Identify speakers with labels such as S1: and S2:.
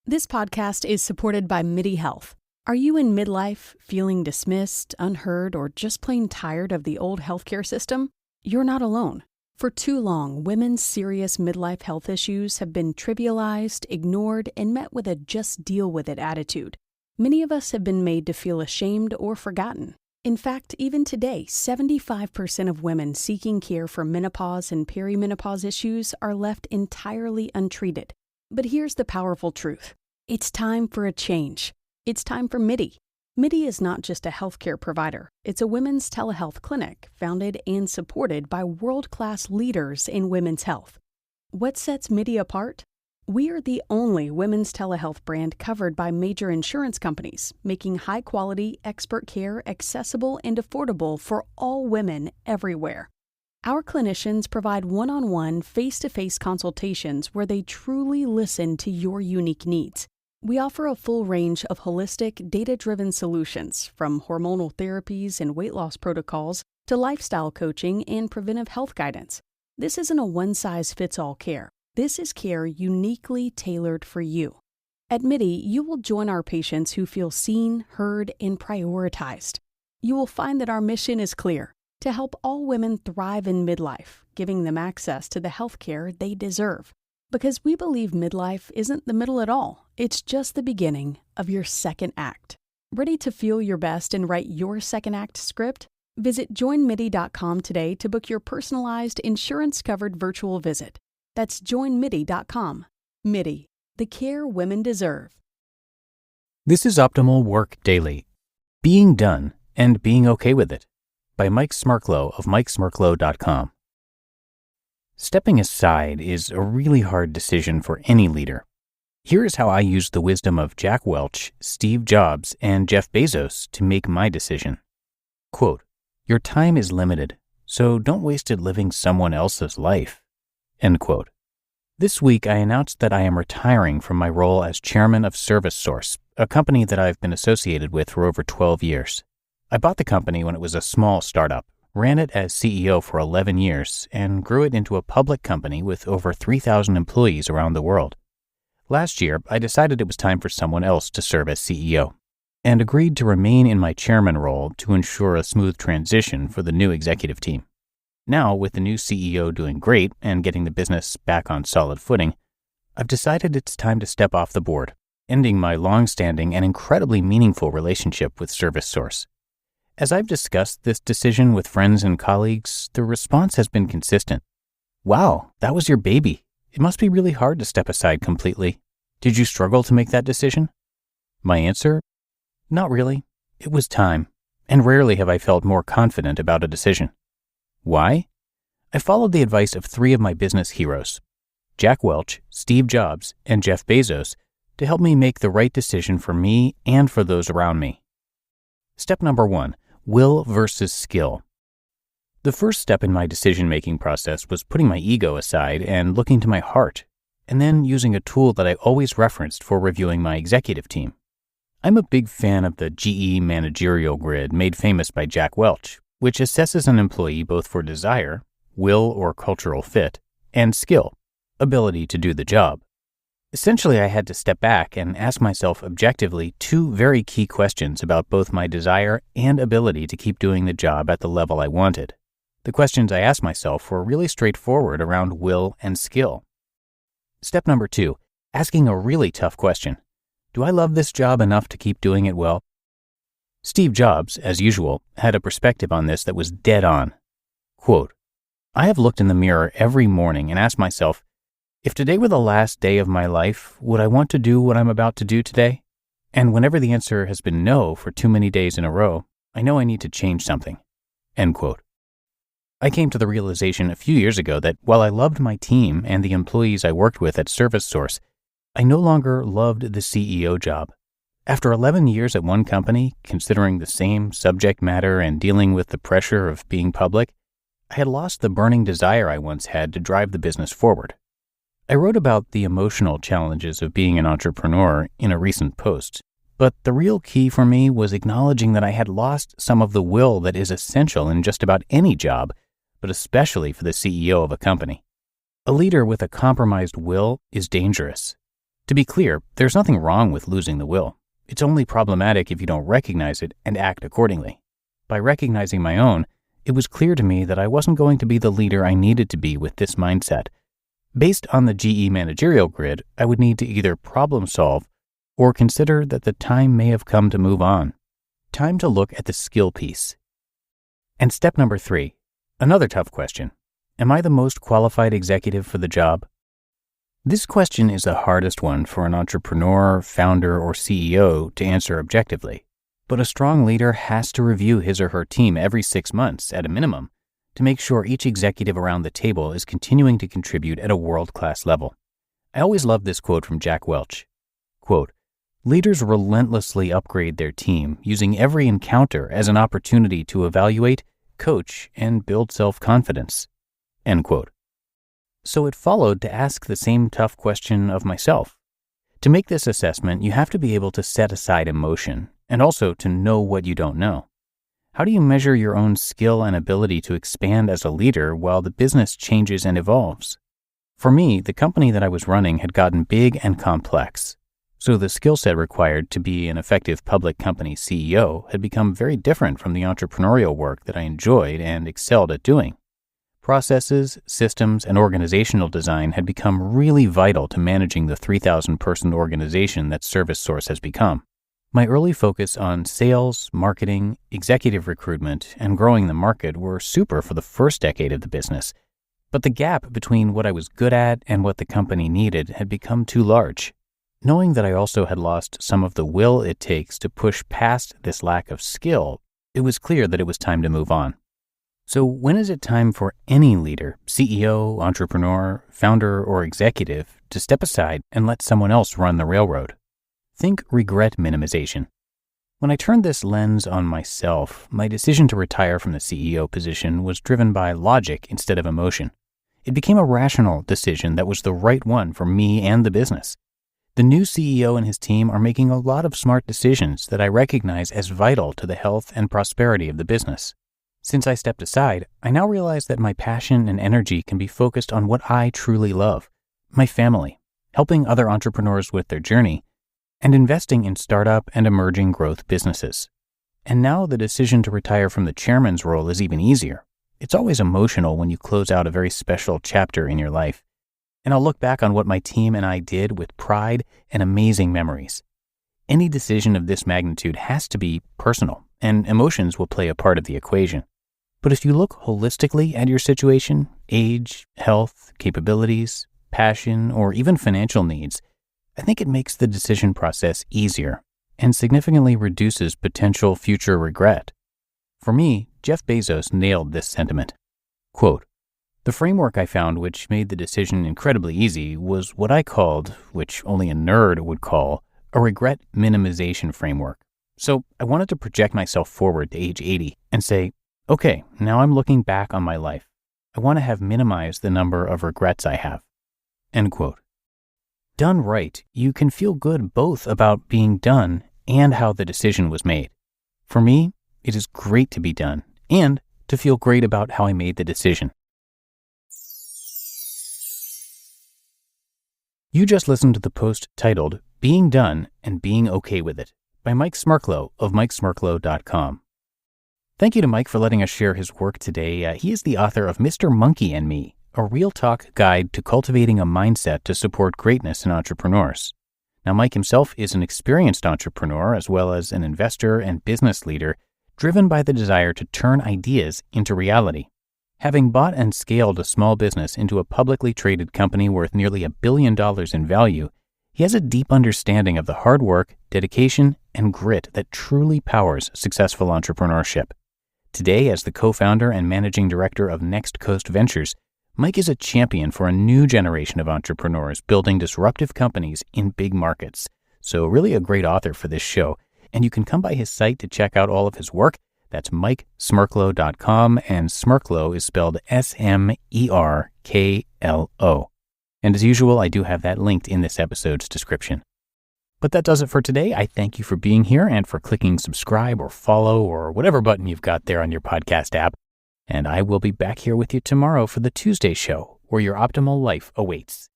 S1: This podcast is supported by MIDI Health. Are you in midlife, feeling dismissed, unheard, or just plain tired of the old healthcare system? You're not alone. For too long, women's serious midlife health issues have been trivialized, ignored, and met with a just deal with it attitude. Many of us have been made to feel ashamed or forgotten. In fact, even today, 75% of women seeking care for menopause and perimenopause issues are left entirely untreated. But here's the powerful truth. It's time for a change. It's time for MIDI. MIDI is not just a healthcare provider. It's a women's telehealth clinic founded and supported by world-class leaders in women's health. What sets MIDI apart? We are the only women's telehealth brand covered by major insurance companies, making high-quality, expert care accessible and affordable for all women everywhere. Our clinicians provide one-on-one, face-to-face consultations where they truly listen to your unique needs. We offer a full range of holistic, data-driven solutions, from hormonal therapies and weight loss protocols to lifestyle coaching and preventive health guidance. This isn't a one-size-fits-all care. This is care uniquely tailored for you. At MIDI, you will join our patients who feel seen, heard, and prioritized. You will find that our mission is clear: to help all women thrive in midlife, giving them access to the health care they deserve. Because we believe midlife isn't the middle at all. It's just the beginning of your second act. Ready to feel your best and write your second act script? Visit joinmidi.com today to book your personalized, insurance-covered virtual visit. That's joinmidi.com. MIDI, the care women deserve.
S2: This is Optimal Work Daily. Being Done and Being Okay with It by Mike Smerklo of MikeSmerklo.com. Stepping aside is a really hard decision for any leader. Here is how I used the wisdom of Jack Welch, Steve Jobs, and Jeff Bezos to make my decision. Quote, "Your time is limited, so don't waste it living someone else's life." End quote. This week, I announced that I am retiring from my role as chairman of ServiceSource, a company that I've been associated with for over 12 years. I bought the company when it was a small startup, ran it as CEO for 11 years, and grew it into a public company with over 3,000 employees around the world. Last year, I decided it was time for someone else to serve as CEO, and agreed to remain in my chairman role to ensure a smooth transition for the new executive team. Now, with the new CEO doing great and getting the business back on solid footing, I've decided it's time to step off the board, ending my long-standing and incredibly meaningful relationship with ServiceSource. As I've discussed this decision with friends and colleagues, the response has been consistent. "Wow, that was your baby. It must be really hard to step aside completely. Did you struggle to make that decision?" My answer? Not really. It was time, and rarely have I felt more confident about a decision. Why? I followed the advice of three of my business heroes, Jack Welch, Steve Jobs, and Jeff Bezos, to help me make the right decision for me and for those around me. Step number 1, will versus skill. The first step in my decision-making process was putting my ego aside and looking to my heart, and then using a tool that I always referenced for reviewing my executive team. I'm a big fan of the GE managerial grid made famous by Jack Welch, which assesses an employee both for desire, will or cultural fit, and skill, ability to do the job. Essentially, I had to step back and ask myself objectively two very key questions about both my desire and ability to keep doing the job at the level I wanted. The questions I asked myself were really straightforward around will and skill. Step number 2, asking a really tough question. Do I love this job enough to keep doing it well? Steve Jobs, as usual, had a perspective on this that was dead on. Quote, "I have looked in the mirror every morning and asked myself, if today were the last day of my life, would I want to do what I'm about to do today? And whenever the answer has been no for too many days in a row, I know I need to change something." End quote. I came to the realization a few years ago that while I loved my team and the employees I worked with at ServiceSource, I no longer loved the CEO job. After 11 years at one company, considering the same subject matter and dealing with the pressure of being public, I had lost the burning desire I once had to drive the business forward. I wrote about the emotional challenges of being an entrepreneur in a recent post, but the real key for me was acknowledging that I had lost some of the will that is essential in just about any job, but especially for the CEO of a company. A leader with a compromised will is dangerous. To be clear, there's nothing wrong with losing the will. It's only problematic if you don't recognize it and act accordingly. By recognizing my own, it was clear to me that I wasn't going to be the leader I needed to be with this mindset. Based on the GE managerial grid, I would need to either problem solve or consider that the time may have come to move on. Time to look at the skill piece. And step number 3, another tough question. Am I the most qualified executive for the job? This question is the hardest one for an entrepreneur, founder, or CEO to answer objectively. But a strong leader has to review his or her team every 6 months at a minimum to make sure each executive around the table is continuing to contribute at a world-class level. I always love this quote from Jack Welch. Quote, "Leaders relentlessly upgrade their team, using every encounter as an opportunity to evaluate, coach, and build self-confidence." End quote. So it followed to ask the same tough question of myself. To make this assessment, you have to be able to set aside emotion and also to know what you don't know. How do you measure your own skill and ability to expand as a leader while the business changes and evolves? For me, the company that I was running had gotten big and complex. So the skill set required to be an effective public company CEO had become very different from the entrepreneurial work that I enjoyed and excelled at doing. Processes, systems, and organizational design had become really vital to managing the 3,000-person organization that ServiceSource has become. My early focus on sales, marketing, executive recruitment, and growing the market were super for the first decade of the business. But the gap between what I was good at and what the company needed had become too large. Knowing that I also had lost some of the will it takes to push past this lack of skill, it was clear that it was time to move on. So when is it time for any leader, CEO, entrepreneur, founder, or executive to step aside and let someone else run the railroad? Think regret minimization. When I turned this lens on myself, my decision to retire from the CEO position was driven by logic instead of emotion. It became a rational decision that was the right one for me and the business. The new CEO and his team are making a lot of smart decisions that I recognize as vital to the health and prosperity of the business. Since I stepped aside, I now realize that my passion and energy can be focused on what I truly love, my family, helping other entrepreneurs with their journey, and investing in startup and emerging growth businesses. And now the decision to retire from the chairman's role is even easier. It's always emotional when you close out a very special chapter in your life. And I'll look back on what my team and I did with pride and amazing memories. Any decision of this magnitude has to be personal, and emotions will play a part of the equation. But if you look holistically at your situation, age, health, capabilities, passion, or even financial needs, I think it makes the decision process easier and significantly reduces potential future regret. For me, Jeff Bezos nailed this sentiment. Quote, "The framework I found which made the decision incredibly easy was what I called, which only a nerd would call, a regret minimization framework. So I wanted to project myself forward to age 80 and say, okay, now I'm looking back on my life. I want to have minimized the number of regrets I have." End quote. Done right, you can feel good both about being done and how the decision was made. For me, it is great to be done and to feel great about how I made the decision. You just listened to the post titled "Being Done and Being Okay with It" by Mike Smerklo of MikeSmerklo.com. Thank you to Mike for letting us share his work today. He is the author of Mr. Monkey and Me, a real talk guide to cultivating a mindset to support greatness in entrepreneurs. Now, Mike himself is an experienced entrepreneur as well as an investor and business leader driven by the desire to turn ideas into reality. Having bought and scaled a small business into a publicly traded company worth nearly $1 billion in value, he has a deep understanding of the hard work, dedication, and grit that truly powers successful entrepreneurship. Today, as the co-founder and managing director of Next Coast Ventures, Mike is a champion for a new generation of entrepreneurs building disruptive companies in big markets. So really a great author for this show. And you can come by his site to check out all of his work. That's MikeSmerklo.com, and Smerklo is spelled Smerklo. And as usual, I do have that linked in this episode's description. But that does it for today. I thank you for being here and for clicking subscribe or follow or whatever button you've got there on your podcast app. And I will be back here with you tomorrow for the Tuesday show, where your optimal life awaits.